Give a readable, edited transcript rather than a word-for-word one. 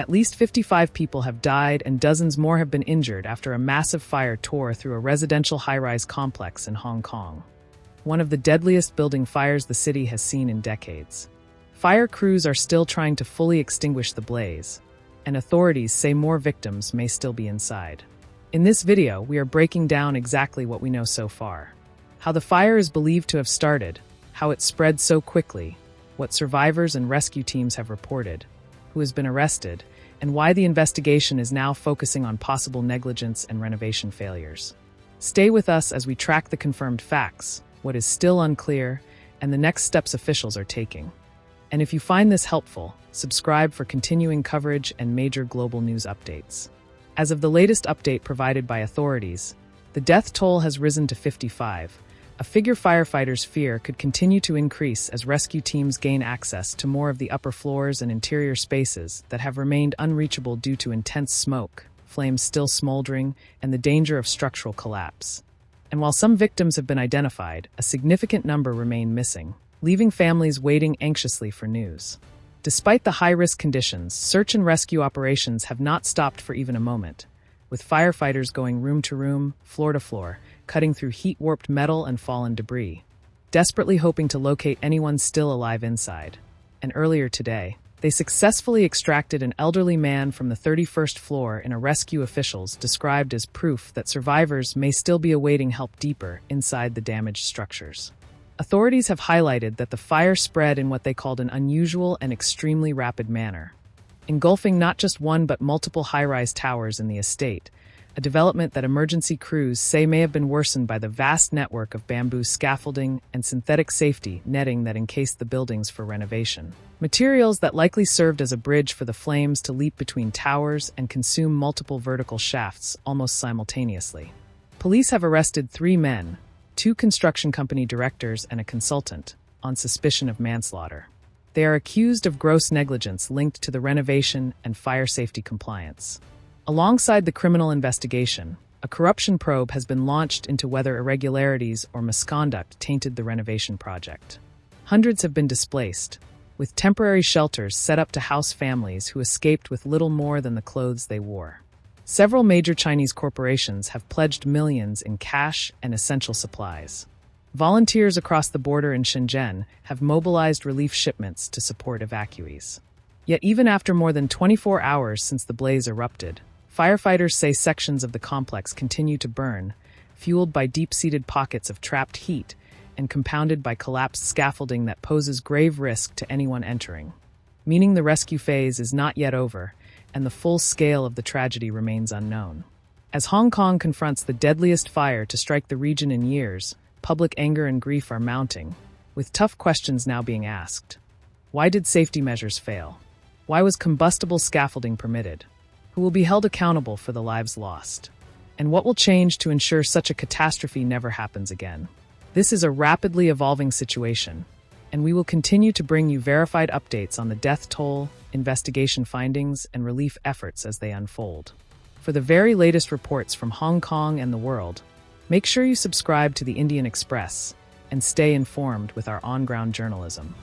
At least 55 people have died and dozens more have been injured after a massive fire tore through a residential high-rise complex in Hong Kong, one of the deadliest building fires the city has seen in decades. Fire crews are still trying to fully extinguish the blaze, and authorities say more victims may still be inside. In this video, we are breaking down exactly what we know so far. How the fire is believed to have started, how it spread so quickly, what survivors and rescue teams have reported, who has been arrested, and why the investigation is now focusing on possible negligence and renovation failures. Stay with us as we track the confirmed facts, what is still unclear, and the next steps officials are taking. And if you find this helpful, subscribe for continuing coverage and major global news updates. As of the latest update provided by authorities, the death toll has risen to 55, a figure firefighters fear could continue to increase as rescue teams gain access to more of the upper floors and interior spaces that have remained unreachable due to intense smoke, flames still smoldering, and the danger of structural collapse. And while some victims have been identified, a significant number remain missing, leaving families waiting anxiously for news. Despite the high-risk conditions, search and rescue operations have not stopped for even a moment, with firefighters going room to room, floor to floor, cutting through heat-warped metal and fallen debris, desperately hoping to locate anyone still alive inside. And earlier today, they successfully extracted an elderly man from the 31st floor in a rescue officials described as proof that survivors may still be awaiting help deeper inside the damaged structures. Authorities have highlighted that the fire spread in what they called an unusual and extremely rapid manner, engulfing not just one but multiple high-rise towers in the estate, a development that emergency crews say may have been worsened by the vast network of bamboo scaffolding and synthetic safety netting that encased the buildings for renovation. Materials that likely served as a bridge for the flames to leap between towers and consume multiple vertical shafts almost simultaneously. Police have arrested 3 men, 2 construction company directors and a consultant, on suspicion of manslaughter. They are accused of gross negligence linked to the renovation and fire safety compliance. Alongside the criminal investigation, a corruption probe has been launched into whether irregularities or misconduct tainted the renovation project. Hundreds have been displaced, with temporary shelters set up to house families who escaped with little more than the clothes they wore. Several major Chinese corporations have pledged millions in cash and essential supplies. Volunteers across the border in Shenzhen have mobilized relief shipments to support evacuees. Yet even after more than 24 hours since the blaze erupted, firefighters say sections of the complex continue to burn, fueled by deep-seated pockets of trapped heat and compounded by collapsed scaffolding that poses grave risk to anyone entering. Meaning the rescue phase is not yet over, and the full scale of the tragedy remains unknown. As Hong Kong confronts the deadliest fire to strike the region in years, public anger and grief are mounting, with tough questions now being asked. Why did safety measures fail? Why was combustible scaffolding permitted? Who will be held accountable for the lives lost? And what will change to ensure such a catastrophe never happens again? This is a rapidly evolving situation, and we will continue to bring you verified updates on the death toll, investigation findings, and relief efforts as they unfold. For the very latest reports from Hong Kong and the world, make sure you subscribe to the Indian Express and stay informed with our on-ground journalism.